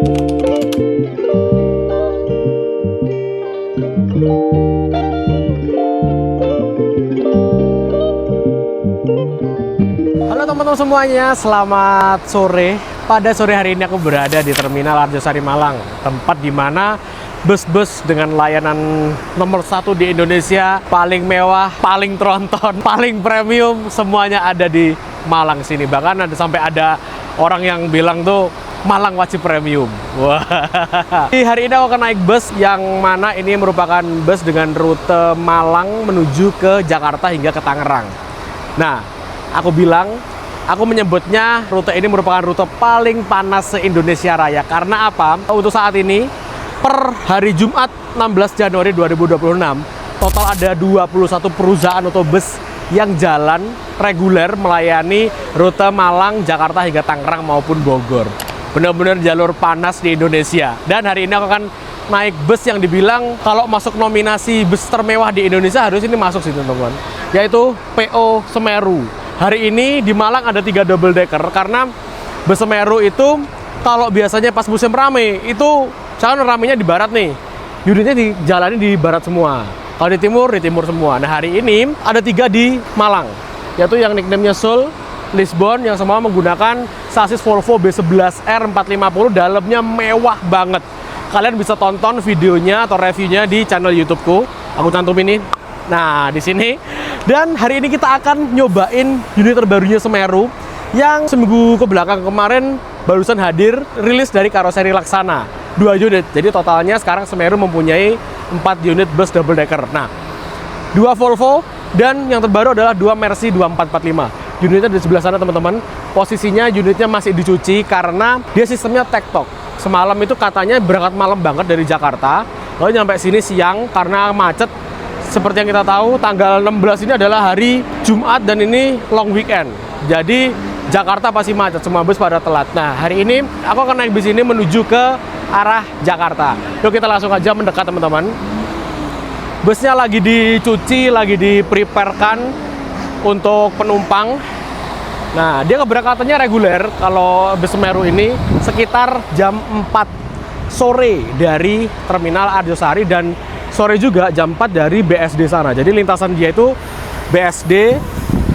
Halo teman-teman semuanya, selamat sore. Pada sore hari ini aku berada di Terminal Arjosari Malang, tempat di mana bus-bus dengan layanan nomor 1 di Indonesia, paling mewah, paling tronton, paling premium, semuanya ada di Malang sini. Bahkan sampai ada orang yang bilang tuh Malang wajib premium. Wah. Di hari ini aku akan naik bus yang mana ini merupakan bus dengan rute Malang menuju ke Jakarta hingga ke Tangerang. Nah, aku menyebutnya rute ini merupakan rute paling panas se-Indonesia Raya. Karena apa? Untuk saat ini, per hari Jumat 16 Januari 2026, total ada 21 perusahaan otobus yang jalan reguler melayani rute Malang, Jakarta hingga Tangerang maupun Bogor. Benar-benar jalur panas di Indonesia. Dan hari ini aku akan naik bus yang dibilang kalau masuk nominasi bus termewah di Indonesia harus ini masuk sih teman-teman, yaitu PO Semeru. Hari ini di Malang ada 3 double decker karena bus Semeru itu kalau biasanya pas musim rame itu calon ramenya di barat nih, unitnya dijalani di barat semua. Kalau di timur semua. Nah hari ini ada 3 di Malang, yaitu yang nickname-nya Soul, Lisbon, yang semua menggunakan sasis Volvo B11R 450, dalamnya mewah banget. Kalian bisa tonton videonya atau reviewnya di channel YouTube-ku. Aku cantum ini. Nah, di sini. Dan hari ini kita akan nyobain unit terbarunya Semeru yang seminggu ke belakang kemarin barusan hadir rilis dari karoseri Laksana. 2 unit. Jadi totalnya sekarang Semeru mempunyai 4 unit bus double decker. Nah, 2 Volvo dan yang terbaru adalah 2 Mercy 2445. Unitnya di sebelah sana teman-teman. Posisinya unitnya masih dicuci karena dia sistemnya tektok. Semalam itu katanya berangkat malam banget dari Jakarta, lalu nyampe sini siang karena macet. Seperti yang kita tahu, tanggal 16 ini adalah hari Jumat dan ini long weekend. Jadi Jakarta pasti macet, semua bus pada telat. Nah, hari ini aku akan naik bus ini menuju ke arah Jakarta. Yuk kita langsung aja mendekat teman-teman. Busnya lagi dicuci, lagi dipreparekan untuk penumpang. Nah, dia keberangkatannya reguler. Kalau bus Semeru ini sekitar jam 4 sore dari Terminal Arjosari dan sore juga jam 4 dari BSD sana. Jadi lintasan dia itu BSD,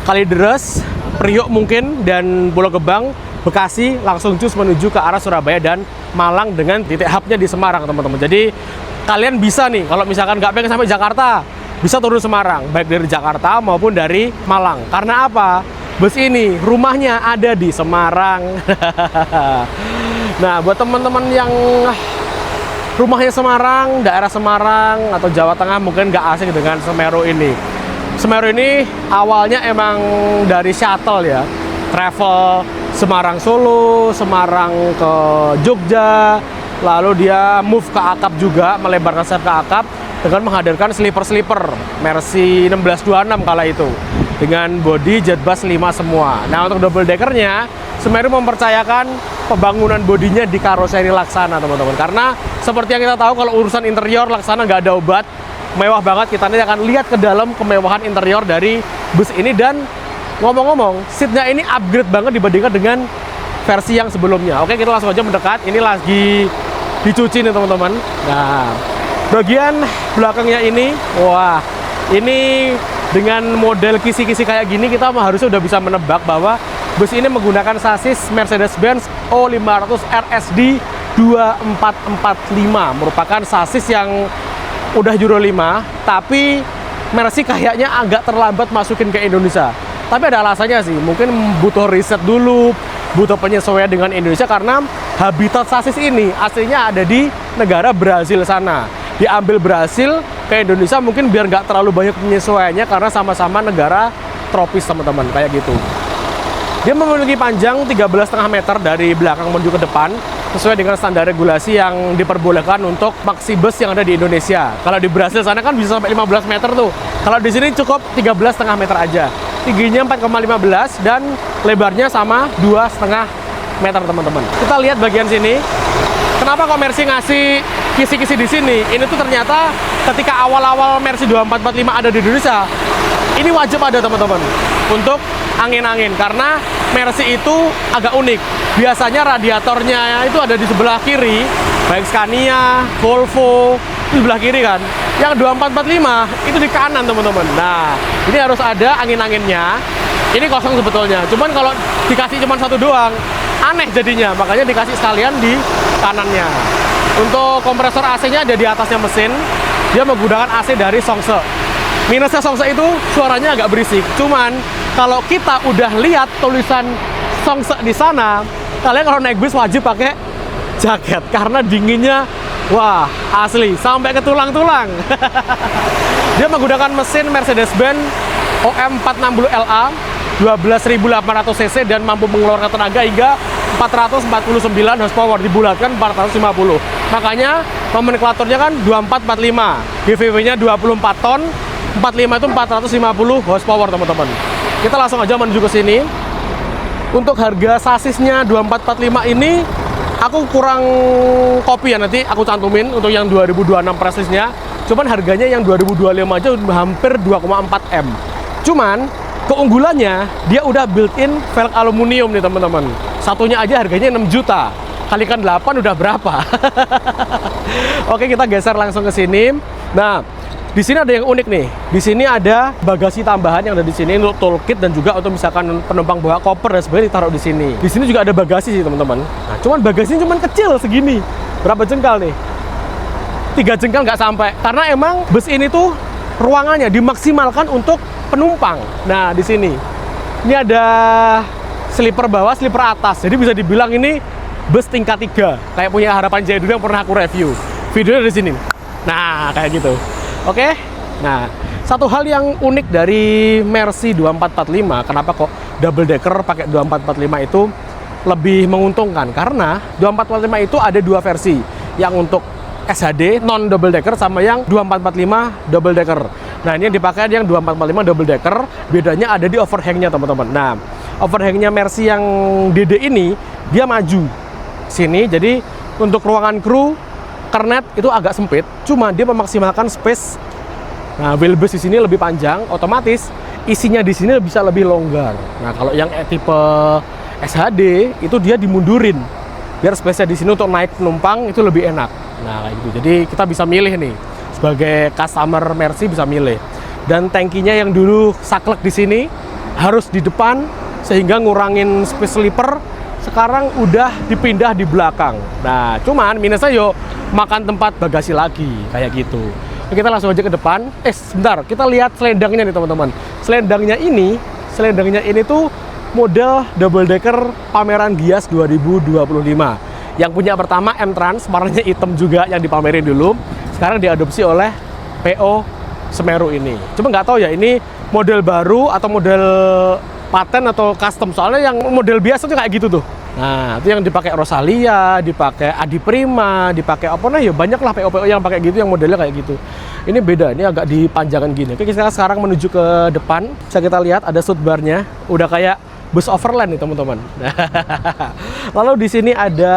Kalideres, Priok mungkin, dan Pulau Gebang, Bekasi, langsung cus menuju ke arah Surabaya dan Malang dengan titik hubnya di Semarang teman-teman. Jadi kalian bisa nih, kalau misalkan nggak pengen sampai Jakarta, bisa turun Semarang, baik dari Jakarta maupun dari Malang. Karena apa? Bus ini rumahnya ada di Semarang. Nah, buat teman-teman yang rumahnya Semarang, daerah Semarang atau Jawa Tengah mungkin nggak asing dengan Semeru ini. Semeru ini awalnya emang dari shuttle ya, travel Semarang Solo, Semarang ke Jogja, lalu dia move ke Akap juga, melebarkan sayap ke Akap dengan menghadirkan sleeper Mercy 1626 kala itu dengan bodi jetbus 5 semua. Nah, untuk double deckernya Semeru mempercayakan pembangunan bodinya di karoseri Laksana teman-teman, karena seperti yang kita tahu kalau urusan interior Laksana nggak ada obat, mewah banget. Kita nanti akan lihat ke dalam kemewahan interior dari bus ini. Dan ngomong-ngomong, seatnya ini upgrade banget dibandingkan dengan versi yang sebelumnya. Oke, kita langsung aja mendekat. Ini lagi dicuci nih teman-teman. Nah, bagian belakangnya ini, wah, ini dengan model kisi-kisi kayak gini kita harusnya udah bisa menebak bahwa bus ini menggunakan sasis Mercedes-Benz O500 RSD 2445, merupakan sasis yang udah Euro 5, tapi Mercy kayaknya agak terlambat masukin ke Indonesia. Tapi ada alasannya sih, mungkin butuh riset dulu, butuh penyesuaian dengan Indonesia karena habitat sasis ini aslinya ada di negara Brazil sana. Diambil Brasil ke Indonesia mungkin biar nggak terlalu banyak penyesuaiannya karena sama-sama negara tropis teman-teman, kayak gitu. Dia memiliki panjang 13,5 meter dari belakang menuju ke depan, sesuai dengan standar regulasi yang diperbolehkan untuk maxi bus yang ada di Indonesia. Kalau di Brasil sana kan bisa sampai 15 meter tuh. Kalau di sini cukup 13,5 meter aja. Tingginya 4,15 dan lebarnya sama 2,5 meter teman-teman. Kita lihat bagian sini. Kenapa kok Mercy ngasih kisi-kisi di sini? Ini tuh ternyata ketika awal-awal Mercy 2445 ada di Indonesia, Ini wajib ada teman-teman untuk angin-angin, karena Mercy itu agak unik. Biasanya radiatornya itu ada di sebelah kiri, baik Scania, Volvo, di sebelah kiri kan. Yang 2445 itu di kanan teman-teman. Nah, ini harus ada angin-anginnya. Ini kosong sebetulnya, cuman kalau dikasih cuma satu doang, aneh jadinya. Makanya dikasih sekalian di kanannya. Untuk kompresor AC-nya ada di atasnya mesin. Dia menggunakan AC dari Songse. Minusnya Songse itu suaranya agak berisik. Cuman kalau kita udah lihat tulisan Songse di sana, kalian kalau naik bis wajib pakai jaket karena dinginnya, wah asli sampai ke tulang-tulang. Dia menggunakan mesin Mercedes-Benz OM 460LA 12.800 cc dan mampu mengeluarkan tenaga hingga 449 horsepower, dibulatkan 450. Makanya nomenklaturnya kan 2445, GVW-nya 24 ton, 45 itu 450 horsepower teman-teman. Kita langsung aja menuju ke sini. Untuk harga sasisnya 2445 ini aku kurang copy ya, nanti aku cantumin untuk yang 2026 presisnya. Cuman harganya yang 2025 aja hampir 2,4 M. Cuman keunggulannya dia udah built-in velg aluminium nih teman-teman. Satunya aja harganya 6 juta. Kalikan 8 udah berapa? Oke, kita geser langsung ke sini. Nah, di sini ada yang unik nih. Di sini ada bagasi tambahan yang ada di sini untuk toolkit dan juga untuk misalkan penumpang bawa koper dan sebagainya ditaruh di sini. Di sini juga ada bagasi sih teman-teman. Nah, cuman bagasinya cuman kecil segini. Berapa jengkal nih? 3 jengkal nggak sampai. Karena emang bus ini tuh ruangannya dimaksimalkan untuk penumpang. Nah, di sini ini ada sleeper bawah, sleeper atas. Jadi bisa dibilang ini bus tingkat 3. Kayak punya Harapan Jaya dulu yang pernah aku review. Videonya di sini. Nah, kayak gitu. Oke. Nah, satu hal yang unik dari Mercy 2445, kenapa kok double decker pakai 2445 itu lebih menguntungkan? Karena 2445 itu ada dua versi. Yang untuk SHD non double decker sama yang 2445 double decker. Nah, ini yang dipakai yang 2445 double decker, bedanya ada di overhangnya teman-teman. Nah, overhangnya Mercy yang DD ini dia maju sini, jadi untuk ruangan kru kernet itu agak sempit, cuma dia memaksimalkan space. Nah, wheelbase di sini lebih panjang, otomatis isinya di sini bisa lebih longgar. Nah, kalau yang tipe SHD itu dia dimundurin biar space-nya di sini untuk naik penumpang itu lebih enak. Nah, kayak gitu. Jadi kita bisa milih nih sebagai customer Mercy, bisa milih. Dan tangkinya yang dulu saklek di sini harus di depan sehingga ngurangin space sleeper, sekarang udah dipindah di belakang. Nah, cuman minusnya yo makan tempat bagasi lagi kayak gitu. Nah, kita langsung aja ke depan. Sebentar, kita lihat selendangnya nih teman-teman. Selendangnya ini tuh model double decker pameran Gias 2025. Yang punya pertama M-Trans, warnanya hitam juga yang dipamerin dulu. Sekarang diadopsi oleh PO Semeru ini. Cuma nggak tahu ya ini model baru atau model paten atau custom. Soalnya yang model biasa tuh kayak gitu tuh. Nah, itu yang dipakai Rosalia, dipakai Adi Prima, dipakai apa nah ya banyak lah PO-PO yang pakai gitu, yang modelnya kayak gitu. Ini beda, ini agak dipanjangkan gini. Oke, kita sekarang menuju ke depan. Bisa kita lihat ada soundbar-nya, udah kayak bus overland nih teman-teman. Lalu di sini ada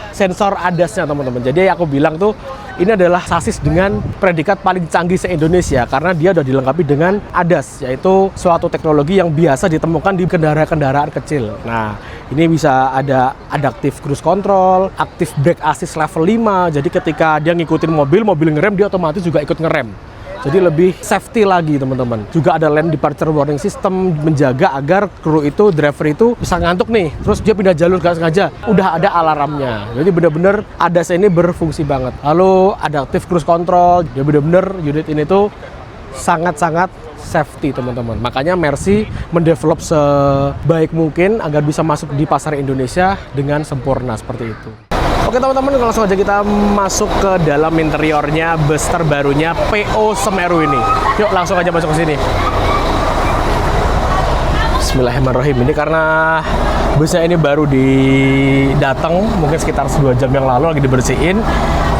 sensor ADAS-nya teman-teman. Jadi aku bilang tuh ini adalah sasis dengan predikat paling canggih se-Indonesia karena dia udah dilengkapi dengan ADAS, yaitu suatu teknologi yang biasa ditemukan di kendaraan-kendaraan kecil. Nah, ini bisa ada adaptive cruise control, active brake assist level 5. Jadi ketika dia ngikutin mobil ngerem, dia otomatis juga ikut ngerem. Jadi lebih safety lagi teman-teman. Juga ada lane departure warning system menjaga agar kru itu, driver itu bisa ngantuk nih, terus dia pindah jalur gak sengaja. Udah ada alarmnya. Jadi bener-bener ADAS ini berfungsi banget. Lalu adaptive cruise control, dia bener-bener unit ini tuh sangat-sangat safety teman-teman. Makanya Mercy mendevelop sebaik mungkin agar bisa masuk di pasar Indonesia dengan sempurna seperti itu. Oke teman-teman, langsung aja kita masuk ke dalam interiornya bus terbarunya PO Semeru ini. Yuk langsung aja masuk ke sini. Bismillahirrahmanirrahim. Ini karena busnya ini baru datang, mungkin sekitar 2 jam yang lalu, lagi dibersihin.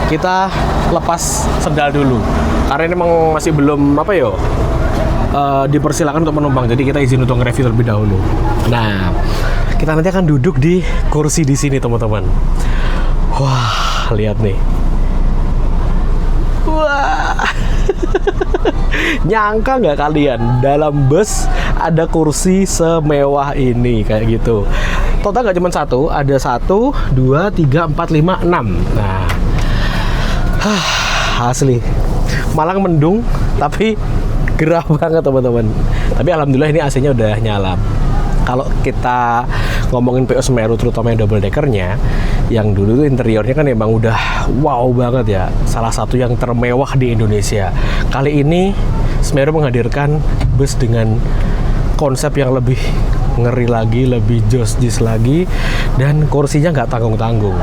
Kita lepas sendal dulu. Karena ini memang masih belum dipersilakan untuk penumpang. Jadi kita izin untuk nge-review terlebih dahulu. Nah, kita nanti akan duduk di kursi di sini teman-teman. Wah, lihat nih. Wah. Nyangka nggak kalian dalam bus ada kursi semewah ini kayak gitu. Total nggak cuma satu, ada 1, 2, 3, 4, 5, 6. Nah, asli Malang mendung tapi gerah banget teman-teman. Tapi alhamdulillah ini AC-nya udah nyala. Kalau kita ngomongin PO Semeru terutama yang double deckernya, yang dulu tuh interiornya kan emang udah wow banget ya, salah satu yang termewah di Indonesia. Kali ini Semeru menghadirkan bus dengan konsep yang lebih ngeri lagi, lebih jos-jis lagi, dan kursinya nggak tanggung-tanggung.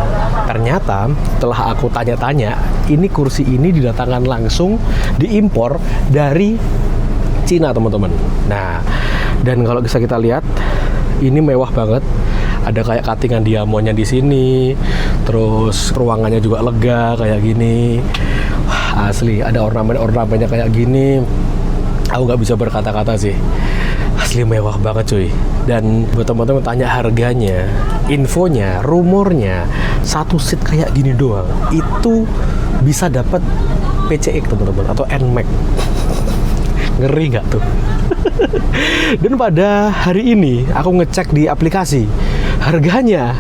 Ternyata setelah aku tanya-tanya, ini kursi ini didatangkan langsung diimpor dari Cina teman-teman. Nah, dan kalau bisa kita lihat, ini mewah banget. Ada kayak cuttingan diamonnya di sini, terus ruangannya juga lega kayak gini. Wah, asli ada ornamen-ornamennya kayak gini. Aku nggak bisa berkata-kata sih. Asli mewah banget cuy. Dan buat teman-teman tanya harganya, infonya, rumornya, satu seat kayak gini doang itu bisa dapat PCX teman-teman atau NMAX. Ngeri nggak tuh? Dan pada hari ini aku ngecek di aplikasi, harganya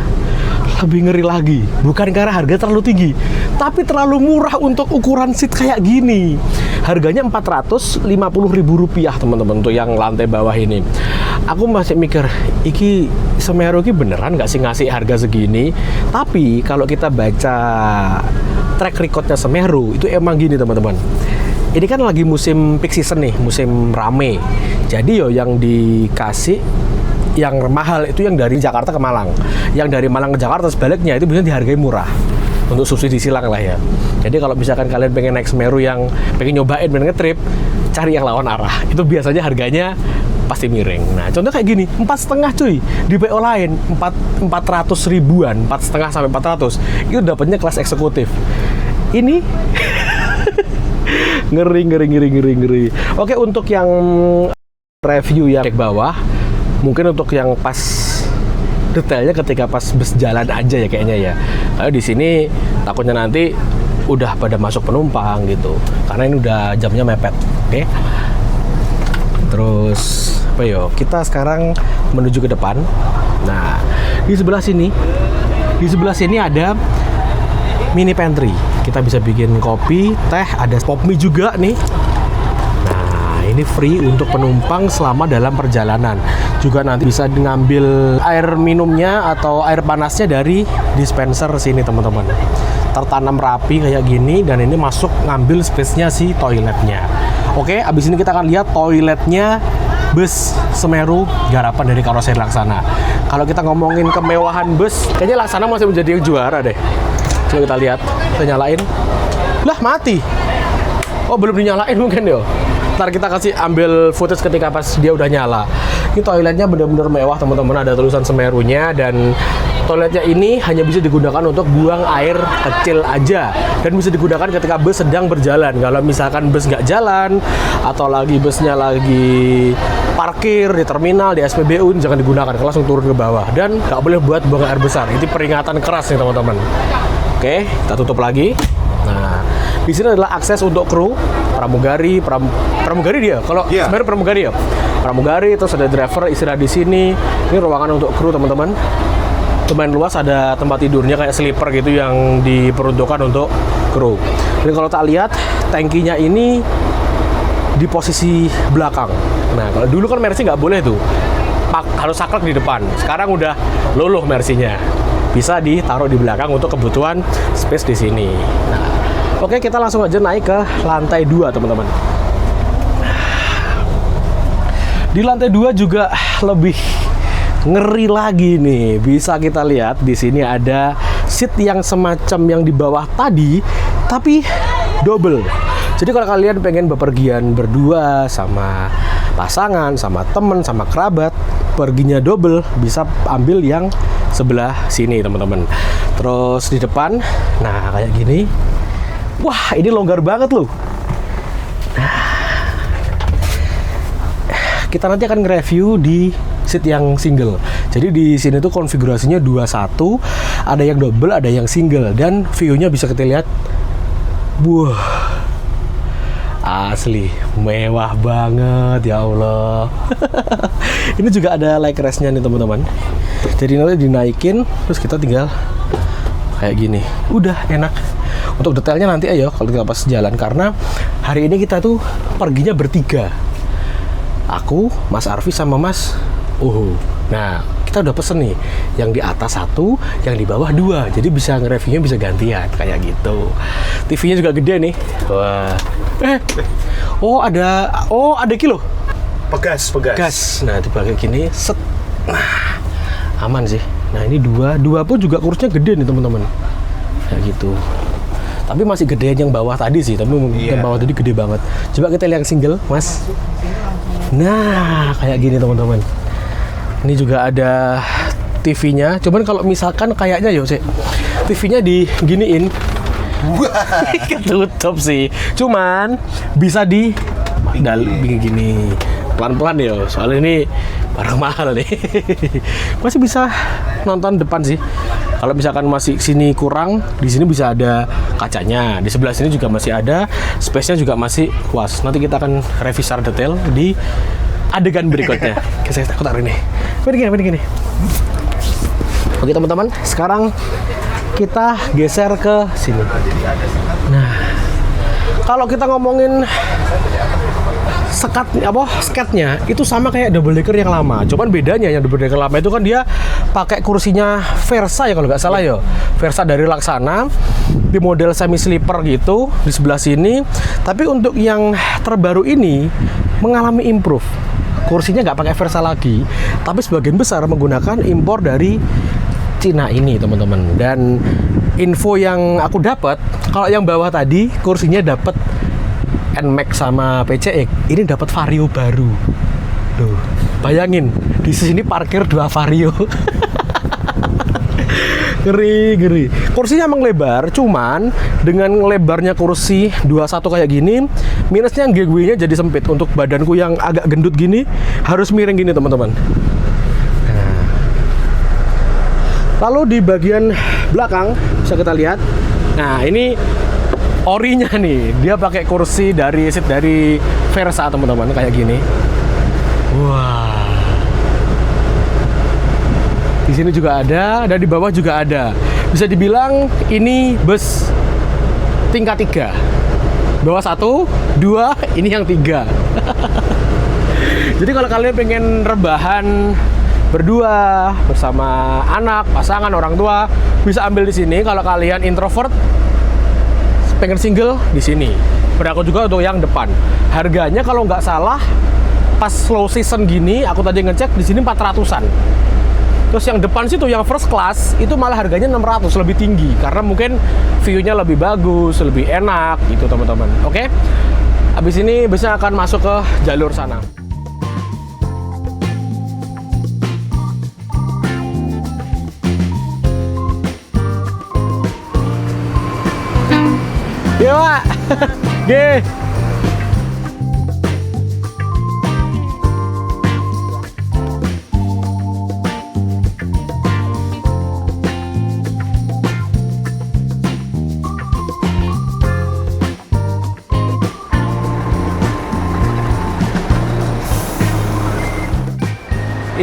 lebih ngeri lagi. Bukan karena harga terlalu tinggi, tapi terlalu murah untuk ukuran seat kayak gini. Harganya Rp450.000 teman-teman untuk yang lantai bawah ini. Aku masih mikir, iki Semeru ini beneran nggak sih ngasih harga segini? Tapi kalau kita baca track recordnya Semeru, itu emang gini teman-teman. Ini kan lagi musim peak season nih, musim rame. Jadi yo yang dikasih yang mahal itu yang dari Jakarta ke Malang. Yang dari Malang ke Jakarta sebaliknya itu biasanya dihargai murah. Untuk subsidi silang lah ya. Jadi kalau misalkan kalian pengen naik Semeru yang pengen nyobain, pengen nge-trip, cari yang lawan arah. Itu biasanya harganya pasti miring. Nah, contoh kayak gini, 4,5 cuy. Di PO lain 400 ribuan, 4,5 sampai 400. Itu dapatnya kelas eksekutif. Ini ngeri. Oke, untuk yang review yang cek bawah, mungkin untuk yang pas detailnya ketika pas bus jalan aja ya kayaknya ya. Lalu di sini takutnya nanti udah pada masuk penumpang gitu, karena ini udah jamnya mepet. Oke. Terus apa yo? Kita sekarang menuju ke depan. Nah, di sebelah sini ada mini pantry. Kita bisa bikin kopi, teh, ada pop mie juga nih. Nah, ini free untuk penumpang selama dalam perjalanan. Juga nanti bisa ngambil air minumnya atau air panasnya dari dispenser sini teman-teman. Tertanam rapi kayak gini, dan ini masuk ngambil space-nya si toiletnya. Oke, abis ini kita akan lihat toiletnya bus Semeru garapan dari Karoseri Laksana. Kalau kita ngomongin kemewahan bus, kayaknya Laksana masih menjadi yang juara deh. Coba kita lihat, kita nyalain. Lah, mati. Oh, belum dinyalain mungkin yo. Ntar kita kasih ambil footage ketika pas dia udah nyala. Ini toiletnya benar-benar mewah teman-teman, ada tulisan Semerunya, dan toiletnya ini hanya bisa digunakan untuk buang air kecil aja, dan bisa digunakan ketika bus sedang berjalan. Kalau misalkan bus nggak jalan atau lagi busnya lagi parkir di terminal, di SPBU, ini jangan digunakan, langsung turun ke bawah, dan nggak boleh buat buang air besar. Itu peringatan keras nih teman-teman. Oke, kita tutup lagi. Nah, di sini adalah akses untuk kru, pramugari dia. Kalau Semeru pramugari ya. Pramugari, terus ada driver istirahat di sini. Ini ruangan untuk kru teman-teman. Lumayan luas, ada tempat tidurnya kayak sleeper gitu yang diperuntukkan untuk kru. Dan kalau tak lihat, tangkinya ini di posisi belakang. Nah, kalau dulu kan Mercy nggak boleh tuh, harus saklek di depan. Sekarang udah luluh Mercy-nya. Bisa ditaruh di belakang untuk kebutuhan space di sini. Nah, oke, kita langsung aja naik ke lantai 2 teman-teman. Di lantai 2 juga lebih ngeri lagi nih. Bisa kita lihat di sini ada seat yang semacam yang di bawah tadi, tapi double. Jadi kalau kalian pengen bepergian berdua sama pasangan, sama temen, sama kerabat, perginya double, bisa ambil yang sebelah sini teman-teman. Terus di depan, nah kayak gini. Wah, ini longgar banget loh. Kita nanti akan nge-review di seat yang single. Jadi di sini tuh konfigurasinya 21, ada yang double, ada yang single, dan view-nya bisa kita lihat. Wah, Asli mewah banget ya Allah. Ini juga ada leg rest-nya nih teman-teman. Jadi nanti dinaikin terus kita tinggal kayak gini. Udah enak. Untuk detailnya nanti ayo kalau kita pas jalan, karena hari ini kita tuh perginya bertiga. Aku, Mas Arfi sama Mas Uhu. Nah, kita udah pesen nih yang di atas 1, yang di bawah 2. Jadi bisa nge-reviewnya bisa gantian kayak gitu. TV-nya juga gede nih. Wah. Ada kilo. Pegas. Nah, dipakai gini, set. Nah, aman sih. Nah, ini 2 pun juga kursinya gede nih, teman-teman. Kayak gitu. Tapi masih gedean yang bawah tadi sih, tapi yang bawah tadi gede banget. Coba kita lihat yang single, Mas. Nah, kayak gini, teman-teman. Ini juga ada TV-nya. Cuman kalau misalkan kayaknya TV-nya diginiin. Ketutup sih. Cuman bisa bikin gini. Pelan-pelan ya. Soalnya ini barang mahal nih. Masih bisa nonton depan sih. Kalau misalkan masih sini kurang, di sini bisa ada kacanya. Di sebelah sini juga masih ada. Space-nya juga masih luas. Nanti kita akan review secara detail di adegan berikutnya. Saya takut hari ini. Begini. Oke teman-teman, sekarang kita geser ke sini. Nah, kalau kita ngomongin skatnya itu sama kayak double decker yang lama. Cuman bedanya yang double decker lama itu kan dia pakai kursinya Versa ya kalau nggak salah ya. Versa dari Laksana di model semi sleeper gitu di sebelah sini. Tapi untuk yang terbaru ini mengalami improve. Kursinya nggak pakai Versa lagi, tapi sebagian besar menggunakan impor dari Cina ini teman-teman. Dan info yang aku dapat, kalau yang bawah tadi kursinya dapat NMAX sama PCX, ini dapat Vario baru. Loh, bayangin di sini parkir 2 Vario. Ngeri. Kursinya emang lebar, cuman dengan lebarnya kursi 21 kayak gini, minusnya GW-nya jadi sempit. Untuk badanku yang agak gendut gini, harus miring gini teman-teman. Lalu di bagian belakang bisa kita lihat. Nah, ini orinya nih, dia pakai kursi dari Versa teman-teman kayak gini. Wah. Di sini juga ada, dan di bawah juga ada. Bisa dibilang ini bus tingkat 3. Bawah 1, 2, ini yang 3. Jadi kalau kalian pengen rebahan berdua bersama anak, pasangan, orang tua, bisa ambil di sini. Kalau kalian introvert, pengen single di sini. Berlaku juga untuk yang depan. Harganya kalau nggak salah pas slow season gini, aku tadi ngecek di sini 400-an. Terus yang depan situ yang first class itu malah harganya 600, lebih tinggi karena mungkin view-nya lebih bagus, lebih enak gitu teman-teman. Oke. Habis ini busnya akan masuk ke jalur sana. Yo, Pak. Ge.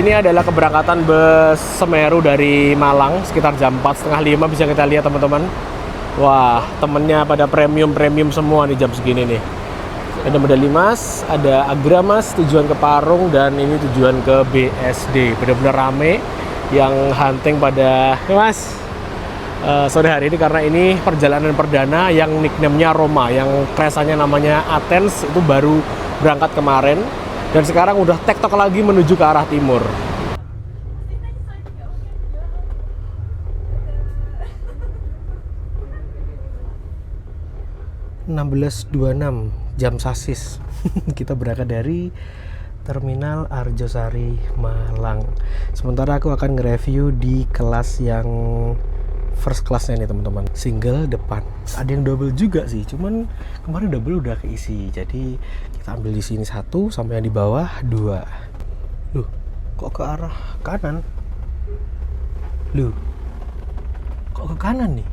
Ini adalah keberangkatan bus Semeru dari Malang sekitar jam 4:30 bisa kita lihat teman-teman. Wah, temennya pada premium semua nih jam segini nih. Ada medali emas, ada Agramas tujuan ke Parung, dan ini tujuan ke BSD. Benar-benar rame yang hunting pada Mas sore hari ini, karena ini perjalanan perdana yang nickname-nya Roma, yang kresannya namanya Athens, itu baru berangkat kemarin. Dan sekarang udah tektok lagi menuju ke arah timur. (16.26) jam sasis. Kita berangkat dari Terminal Arjosari Malang. Sementara aku akan nge-review di kelas yang first class-nya nih teman-teman. Single depan. Ada yang double juga sih, cuman kemarin double udah keisi. Jadi kita ambil di sini 1, sampai yang di bawah 2. Loh, kok ke arah kanan? Loh, kok ke kanan nih?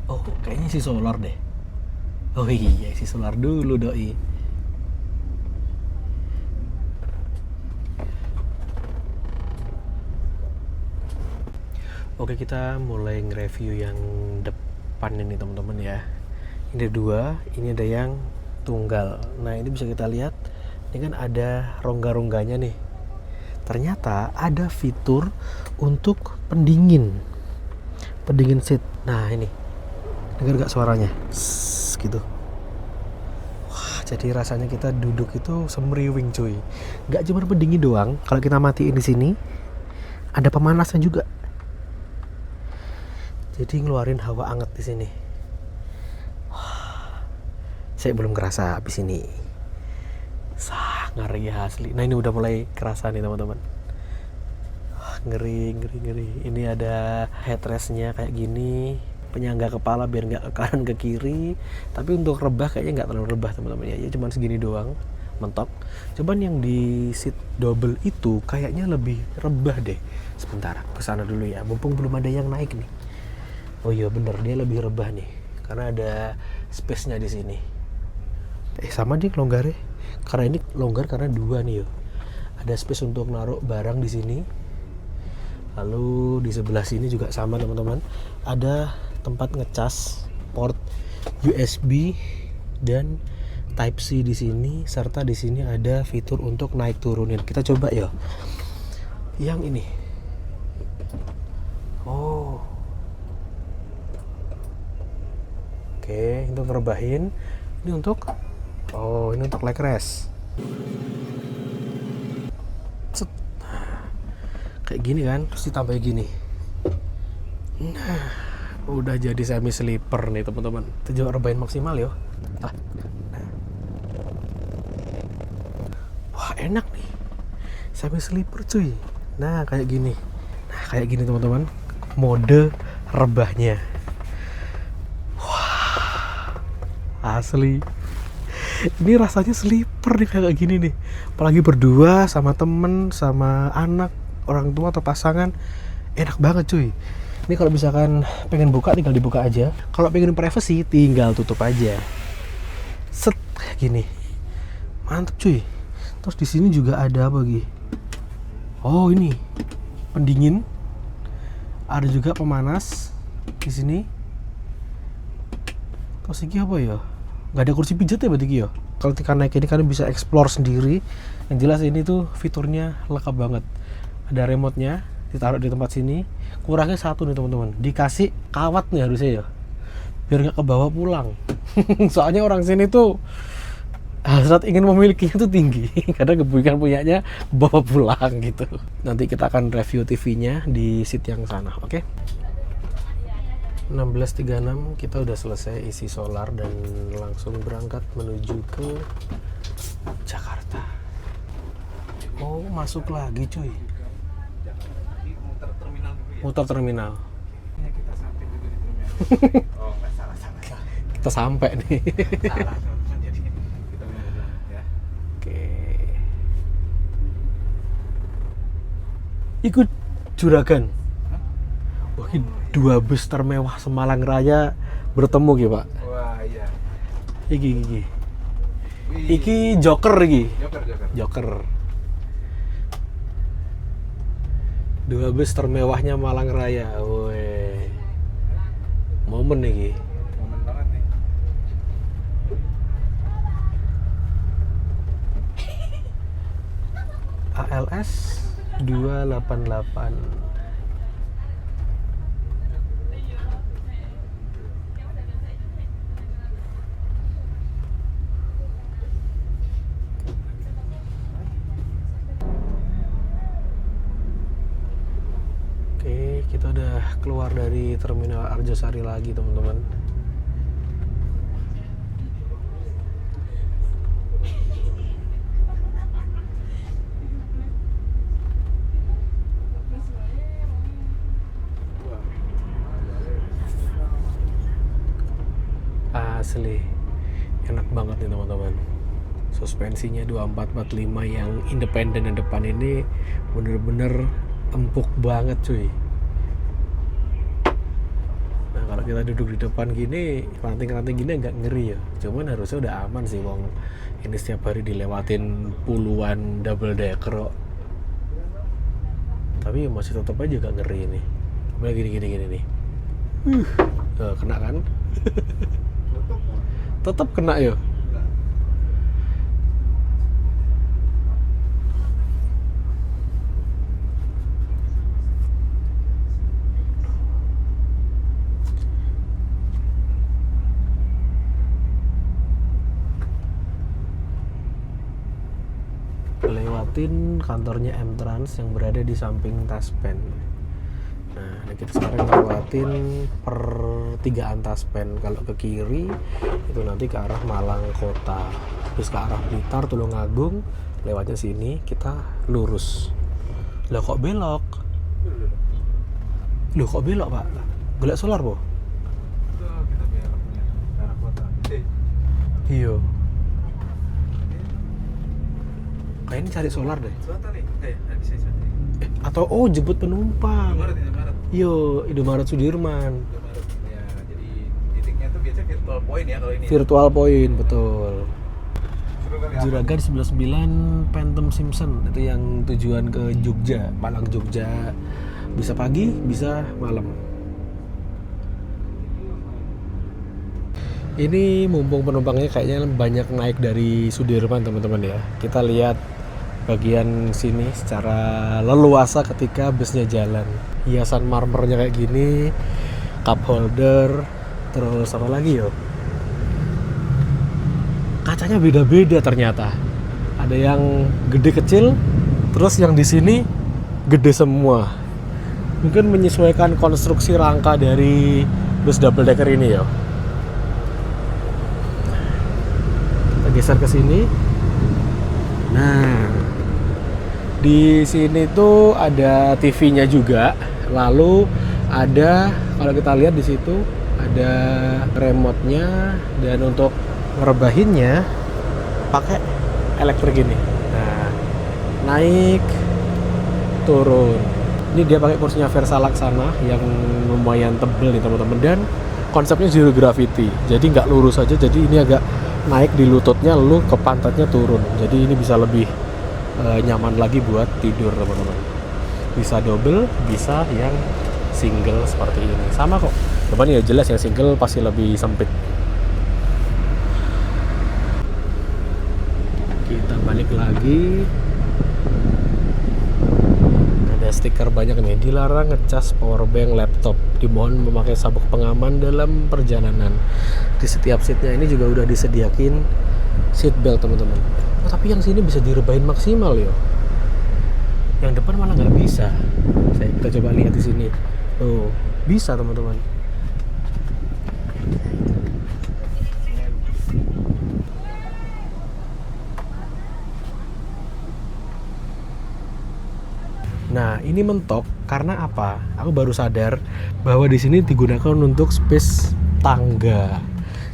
Oh, kayaknya si solar deh. Oh iya, isi solar dulu doi. Oke, kita mulai nge-review yang depan ini teman-teman ya. Ini ada dua, ini ada yang tunggal. Nah ini bisa kita lihat, ini kan ada rongga-rongganya nih. Ternyata ada fitur untuk pendingin seat. Nah ini, dengar gak suaranya? Sss, gitu. Wah, jadi rasanya kita duduk itu semriwing cuy. Gak cuma pendingin doang, kalau kita matiin di sini, ada pemanasnya juga. Jadi ngeluarin hawa anget di sini. Wah, saya belum kerasa habis ini. Ngeri asli. Nah ini udah mulai kerasa nih teman-teman. Wah, ngeri. Ini ada headrestnya kayak gini, penyangga kepala biar nggak ke kanan ke kiri. Tapi untuk rebah kayaknya nggak terlalu rebah teman-teman ya. Cuman segini doang, mentok. Cuman yang di seat double itu kayaknya lebih rebah deh. Sebentar, kesana dulu ya. Mumpung belum ada yang naik nih. Oh iya bener, dia lebih rebah nih karena ada space-nya di sini. Sama nih longgarnya. Karena ini longgar karena dua nih yo. Ada space untuk naruh barang di sini. Lalu di sebelah sini juga sama teman-teman. Ada tempat ngecas port USB dan Type C di sini, serta di sini ada fitur untuk naik turunin. Kita coba ya. Yang ini. Oh. Oke, untuk ngerebahin. Ini untuk leg rest. Set. Kayak gini kan, terus ditambah gini. Nah, udah jadi semi sleeper nih teman-teman. Kita coba rebahin maksimal yo. Nah. Wah, enak nih. Semi sleeper cuy. Nah, kayak gini. Teman-teman. Mode rebahnya. Asli, ini rasanya sleeper nih kayak gini nih, apalagi berdua sama temen, sama anak, orang tua atau pasangan, enak banget cuy. Ini kalau misalkan pengen buka tinggal dibuka aja, kalau pengen privacy tinggal tutup aja. Set kayak gini, mantep cuy. Terus di sini juga ada apa lagi? Oh ini pendingin, ada juga pemanas di sini. Terus ini apa ya? Nggak ada kursi pijat ya berarti ya. Kalau kita naik ini kalian bisa explore sendiri. Yang jelas ini tuh fiturnya lengkap banget. Ada remote-nya, ditaruh di tempat sini. Kurangnya satu nih teman-teman, dikasih kawat nih harusnya ya, biar nggak kebawa pulang. Soalnya orang sini tuh hasrat ingin memilikinya tuh tinggi, karena kebuikan punyanya bawa pulang gitu. Nanti kita akan review TV-nya di seat yang sana, oke? 16.36 kita udah selesai isi solar dan langsung berangkat menuju ke Jakarta. Oh, masuk lagi cuy. Muter terminal. Oh, salah. Kita sampai nih. Oke. Ikut juragan. Wah, ini 2 bus termewah Semalang Raya bertemu gitu Pak. Wah iya. Iki Joker iki. Joker. 2 bus termewahnya Malang Raya. Woi. Momen iki. Momen banget nih. ALS 288. Kita udah keluar dari terminal Arjosari lagi teman-teman. Asli enak banget nih teman-teman. Suspensinya 2445 yang independen yang depan ini bener-bener empuk banget cuy. Nah kalau kita duduk di depan gini, ranting-ranting gini agak ngeri ya. Cuman harusnya udah aman sih, wong ini setiap hari dilewatin puluhan double decker kok. Tapi masih tetap aja agak ngeri ini. Mulai gini nih. Kena kan? Tetap kena ya. Lewatin kantornya M-Trans yang berada di samping Taspen. Nah, kita sekarang lewatin pertigaan Taspen. Kalau ke kiri itu nanti ke arah Malang Kota. Terus ke arah Blitar, Tulungagung, lewatnya sini kita lurus. Lah kok belok? Loh kok belok, Pak? Golek solar, Po? Kita beloknya ke arah kota. Iya. Kayak ini cari solar deh. Suatu nih, bisa suatu. Atau jemput penumpang. Indomaret. Yo, Indomaret Sudirman. Indomaret. Ya, jadi titiknya tuh biasanya virtual point ya kalau ini. Virtual point, betul. Seru kali. Juragan 99 Phantom Simpson itu yang tujuan ke Jogja, Malang Jogja. Bisa pagi, bisa malam. Ini mumpung penumpangnya kayaknya banyak naik dari Sudirman, teman-teman ya. Kita lihat bagian sini secara leluasa ketika busnya jalan. Hiasan marmernya kayak gini, cup holder, terus apa lagi yo? Kacanya beda-beda ternyata. Ada yang gede kecil, terus yang di sini gede semua. Mungkin menyesuaikan konstruksi rangka dari bus double decker ini ya. Kita geser ke sini. Nah, di sini tuh ada TV-nya juga. Lalu ada, kalau kita lihat di situ ada remote-nya, dan untuk ngerebahinnya pakai elektrik ini. Nah, naik, turun. Ini dia pakai kursinya Versa Laksana yang lumayan tebel nih teman-teman, dan konsepnya zero gravity. Jadi nggak lurus aja, jadi ini agak naik di lututnya, lalu ke pantatnya turun. Jadi ini bisa lebih nyaman lagi buat tidur teman-teman. Bisa double, bisa yang single seperti ini. Sama kok. Cuman ya jelas yang single pasti lebih sempit. Kita balik lagi. Ada stiker banyak nih. Dilarang ngecas powerbank laptop. Dimohon memakai sabuk pengaman dalam perjalanan. Di setiap seatnya ini juga udah disediakin seat belt teman-teman. Oh, tapi yang sini bisa direbahin maksimal yo. Yang depan malah nggak bisa. Kita coba lihat di sini. Oh, bisa teman-teman. Nah, ini mentok karena apa? Aku baru sadar bahwa di sini digunakan untuk space tangga.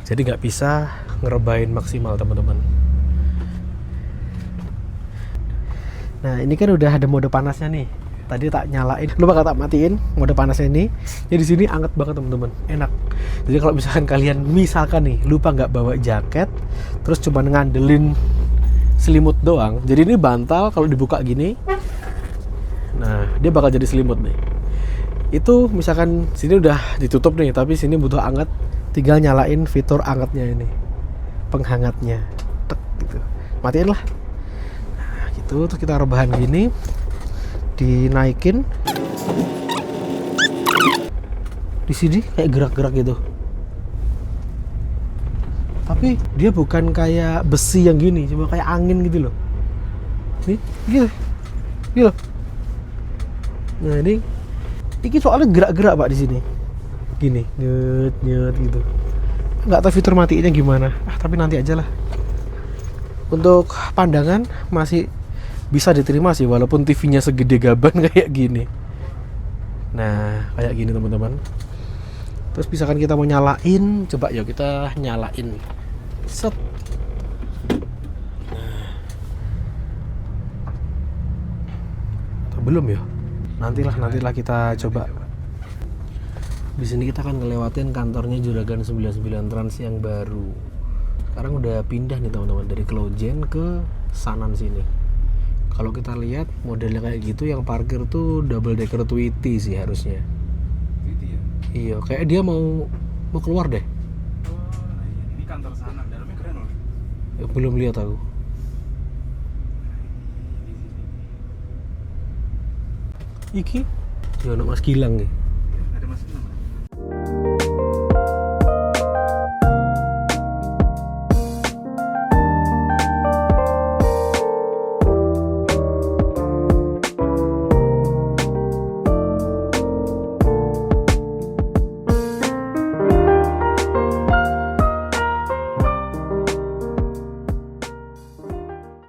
Jadi nggak bisa ngerebahin maksimal teman-teman. Nah, ini kan udah ada mode panasnya nih. Tadi tak nyalain, lupa tak matiin mode panasnya ini. Ya di sini anget banget teman-teman, enak. Jadi kalau misalkan kalian nih lupa nggak bawa jaket, terus cuma ngandelin selimut doang. Jadi ini bantal kalau dibuka gini, nah dia bakal jadi selimut nih. Itu misalkan sini udah ditutup nih, tapi sini butuh anget, tinggal nyalain fitur angetnya ini, penghangatnya, tek gitu, matiin lah. Terus kita rebahan gini, dinaikin, di sini kayak gerak-gerak gitu. Tapi dia bukan kayak besi yang gini, cuma kayak angin gitu loh. Nih, gitu. Nah ini soalnya gerak-gerak Pak di sini, gini, nyet gitu. Nggak tahu fitur matiinnya gimana. Tapi nanti aja lah. Untuk pandangan masih bisa diterima sih, walaupun TV-nya segede gaban kayak gini. Nah, kayak gini teman-teman. Terus misalkan kita mau nyalain, coba yuk kita nyalain. Set. Nah. Atau belum ya? Nantilah kita coba. Di sini kita akan ngelewatin kantornya Juragan 99 Trans yang baru. Sekarang udah pindah nih teman-teman dari Klojen ke Sanan sini. Kalau kita lihat modelnya kayak gitu, yang parkir tuh double decker Tweety sih harusnya. Itu ya. Iya, kayak dia mau keluar deh. Oh, nah iya. Ini kantor sana, dalamnya keren loh. Belum lihat aku. Iki, ya anak Mas Gilang nih. Ya, ada Mas Gilang.